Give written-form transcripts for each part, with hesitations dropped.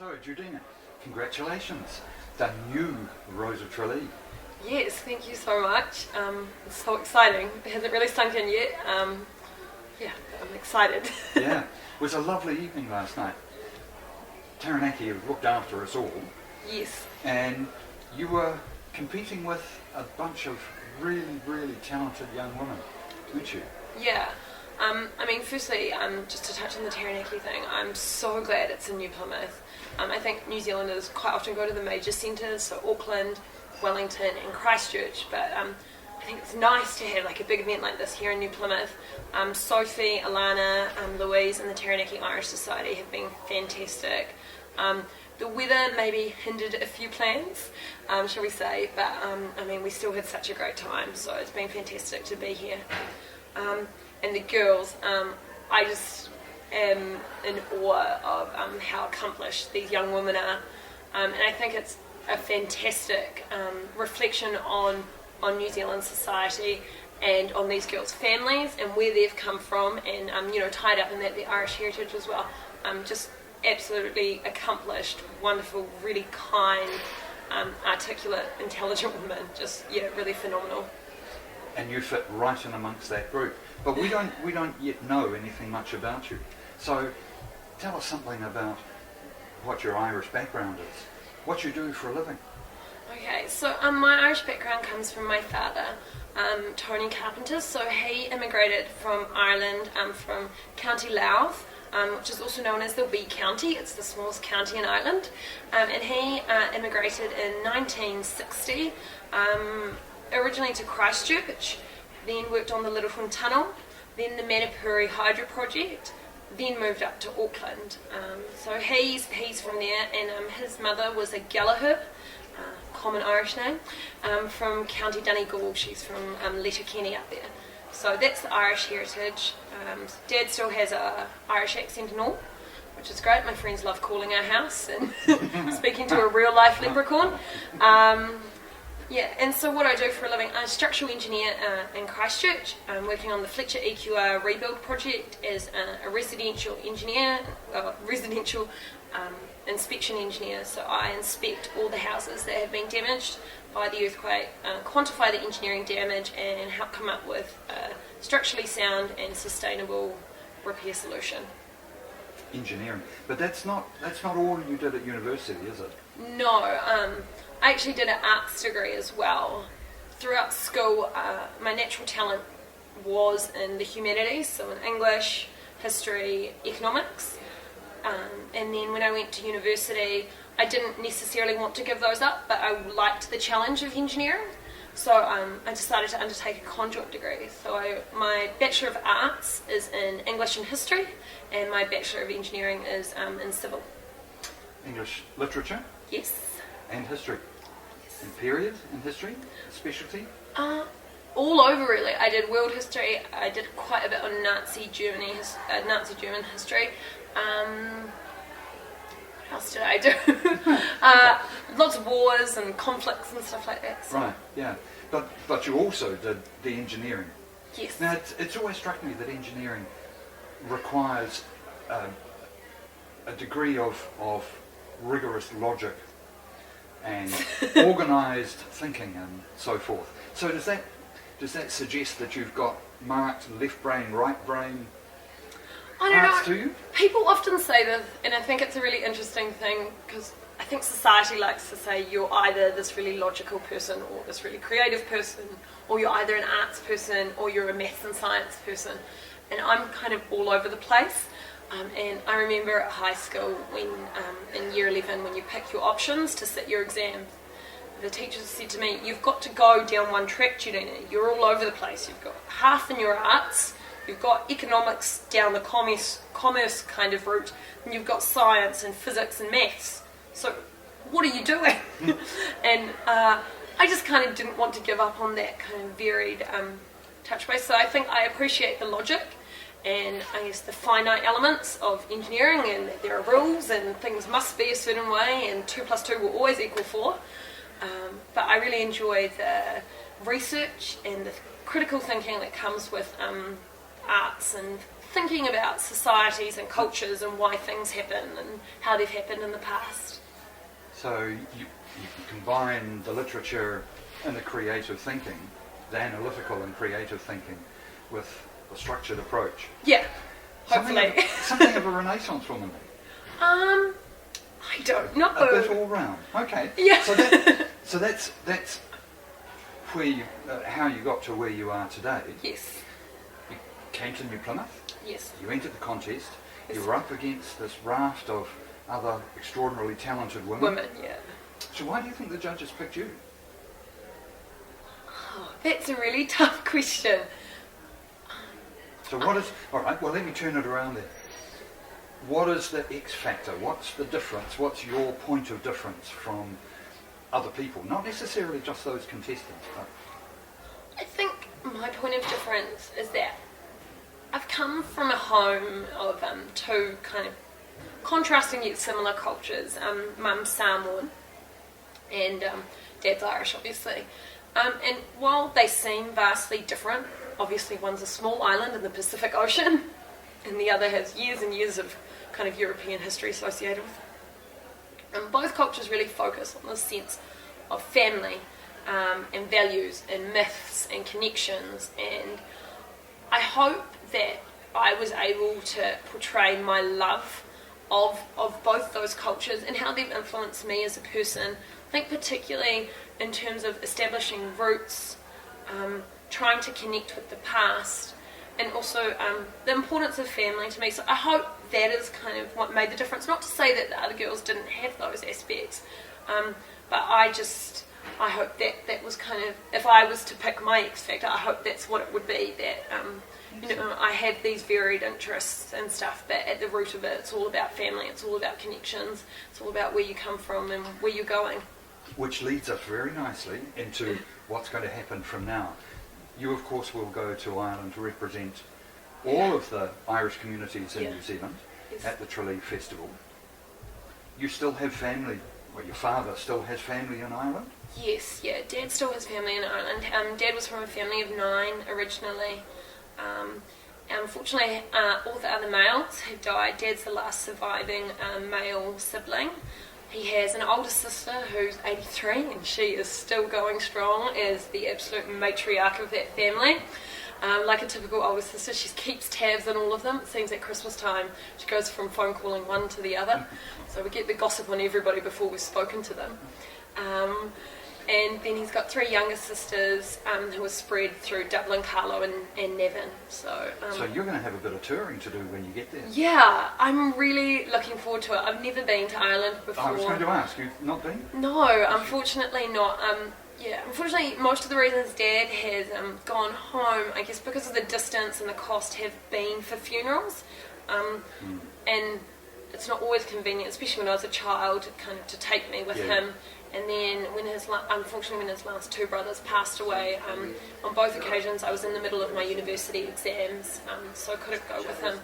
So, Judeena, congratulations. The new Rose of Tralee. Yes, thank you so much. It's so exciting. It hasn't really sunk in yet. Yeah, I'm excited. Yeah, it was a lovely evening last night. Taranaki have looked after us all. Yes. And you were competing with a bunch of really, really talented young women, weren't you? Yeah. Firstly, just to touch on the Taranaki thing, I'm so glad it's in New Plymouth. I think New Zealanders quite often go to the major centres, so Auckland, Wellington and Christchurch, but I think it's nice to have like a big event like this here in New Plymouth. Sophie, Alana, Louise and the Taranaki Irish Society have been fantastic. The weather maybe hindered a few plans, shall we say, but we still had such a great time, so it's been fantastic to be here. And the girls, I just am in awe of how accomplished these young women are, and I think it's a fantastic reflection on New Zealand society and on these girls' families and where they've come from, and tied up in that the Irish heritage as well. Just absolutely accomplished, wonderful, really kind, articulate, intelligent women. Just really phenomenal. And you fit right in amongst that group. But we don't yet know anything much about you. So tell us something about what your Irish background is, what you do for a living. Okay, so my Irish background comes from my father, Tony Carpenter. So he immigrated from Ireland, from County Louth, which is also known as the Wee County. It's the smallest county in Ireland. And he immigrated in 1960, originally to Christchurch, then worked on the Littleton Tunnel, then the Manapuri Hydro Project, then moved up to Auckland. So he's from there, and his mother was a Gallagher, common Irish name, from County Donegal. She's from Letterkenny up there. So that's the Irish heritage. Dad still has a Irish accent and all, which is great. My friends love calling our house and speaking to a real life leprechaun. And so what I do for a living, I'm a structural engineer in Christchurch. I'm working on the Fletcher EQR rebuild project as a residential engineer, residential inspection engineer. So I inspect all the houses that have been damaged by the earthquake, quantify the engineering damage and help come up with a structurally sound and sustainable repair solution. Engineering. But that's not all you did at university, is it? No. I actually did an arts degree as well. Throughout school, my natural talent was in the humanities, so in English, history, economics. And then when I went to university, I didn't necessarily want to give those up, but I liked the challenge of engineering. So I decided to undertake a conjoint degree. So my Bachelor of Arts is in English and History, and my Bachelor of Engineering is in Civil. English literature? Yes. And history? Yes. And period in history? Specialty? All over really. I did world history. I did quite a bit on Nazi German history. What else did I do? Lots of wars and conflicts and stuff like that. So. Right. Yeah. But you also did the engineering. Yes. Now it's always struck me that engineering requires a degree of rigorous logic and organised thinking and so forth. So does that suggest that you've got marked left brain, right brain parts to you? People often say this, and I think it's a really interesting thing because I think society likes to say you're either this really logical person or this really creative person, or you're either an arts person or you're a maths and science person. And I'm kind of all over the place. And I remember at high school when, in year 11, when you pick your options to sit your exams, the teacher said to me, you've got to go down one track, Judeena. You're all over the place. You've got half in your arts, you've got economics down the commerce kind of route, and you've got science and physics and maths. So what are you doing? And I just kind of didn't want to give up on that kind of varied touch base. So I think I appreciate the logic and I guess the finite elements of engineering, and that there are rules and things must be a certain way and 2 + 2 will always equal 4. But I really enjoy the research and the critical thinking that comes with art arts and thinking about societies and cultures and why things happen and how they've happened in the past. So you combine the literature and the creative thinking, the analytical and creative thinking, with a structured approach. Yeah, hopefully. Something of a Renaissance woman. I don't know. A bit all round. Okay. Yeah. So that's where you, how you got to where you are today. Yes. You came to New Plymouth. Yes. You entered the contest. Yes. You were up against this raft of other extraordinarily talented women. Women, yeah. So why do you think the judges picked you? Oh, that's a really tough question. So what is... All right, well, let me turn it around then. What is the X factor? What's the difference? What's your point of difference from other people? Not necessarily just those contestants, but... I think my point of difference is that I've come from a home of two kind of contrasting yet similar cultures. Mum's Samoan and Dad's Irish, obviously. And while they seem vastly different, obviously one's a small island in the Pacific Ocean and the other has years and years of kind of European history associated with it. And both cultures really focus on this sense of family and values and myths and connections, and I hope that I was able to portray my love of both those cultures and how they've influenced me as a person. I think particularly in terms of establishing roots, trying to connect with the past, and also the importance of family to me. So I hope that is kind of what made the difference. Not to say that the other girls didn't have those aspects, but I hope that was kind of, if I was to pick my X factor, I hope that's what it would be, that I have these varied interests and stuff, but at the root of it, it's all about family, it's all about connections, it's all about where you come from and where you're going. Which leads us very nicely into what's going to happen from now. You, of course, will go to Ireland to represent all of the Irish communities in New Zealand at the Tralee Festival. You still have family, well, your father still has family in Ireland? Yes, yeah, Dad still has family in Ireland. Dad was from a family of 9 originally. Unfortunately, all the other males have died. Dad's the last surviving male sibling. He has an older sister who's 83 and she is still going strong as the absolute matriarch of that family. Like a typical older sister, she keeps tabs on all of them. It seems at Christmas time she goes from phone calling one to the other. So we get the gossip on everybody before we've spoken to them. And then he's got 3 younger sisters who are spread through Dublin, Carlow and Navan. So you're going to have a bit of touring to do when you get there. Yeah, I'm really looking forward to it. I've never been to Ireland before. I was going to ask, you've not been? No, unfortunately not. Unfortunately, most of the reasons Dad has gone home, I guess because of the distance and the cost, have been for funerals. And it's not always convenient, especially when I was a child, kind of to take me with him. And then unfortunately when his last 2 brothers passed away, on both occasions I was in the middle of my university exams, so I couldn't go with him.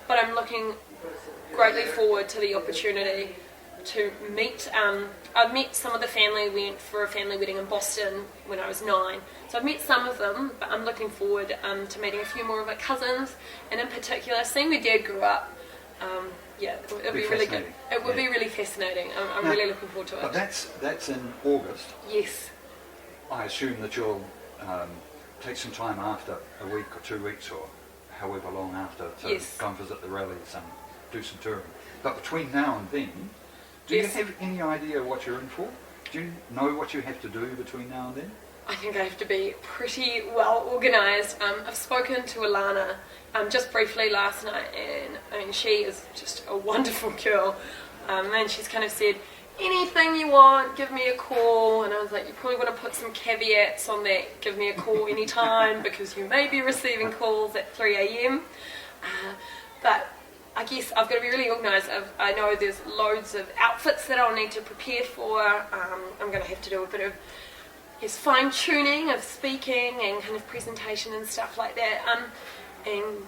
But I'm looking greatly forward to the opportunity to meet, I've met some of the family. We went for a family wedding in Boston when I was 9. So I've met some of them, but I'm looking forward to meeting a few more of my cousins, and in particular seeing where Dad grew up. It'll be really good. It would be really fascinating. I'm really looking forward to it. But that's in August. Yes. I assume that you'll take some time after a week or 2 weeks or however long after to go and visit the rallies and do some touring. But between now and then, do you have any idea what you're in for? Do you know what you have to do between now and then? I think I have to be pretty well organised. I've spoken to Alana just briefly last night, and I mean, she is just a wonderful girl. And she's kind of said, anything you want, give me a call. And I was like, you probably want to put some caveats on that. Give me a call anytime because you may be receiving calls at 3 a.m. But I guess I've got to be really organised. I know there's loads of outfits that I'll need to prepare for. I'm going to have to do a bit of fine-tuning of speaking and kind of presentation and stuff like that. And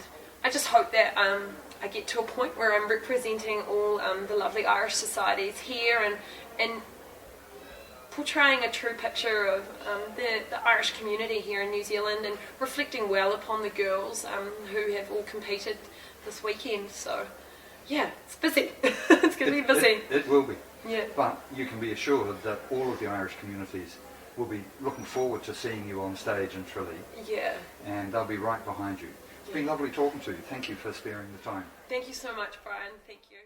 I just hope that I get to a point where I'm representing all the lovely Irish societies here and portraying a true picture of the Irish community here in New Zealand and reflecting well upon the girls who have all competed this weekend. So, yeah, it's busy. It's going to be busy. It will be. Yeah. But you can be assured that all of the Irish communities will be looking forward to seeing you on stage in Tralee. Yeah. And they'll be right behind you. It's been lovely talking to you. Thank you for sparing the time. Thank you so much, Brian. Thank you.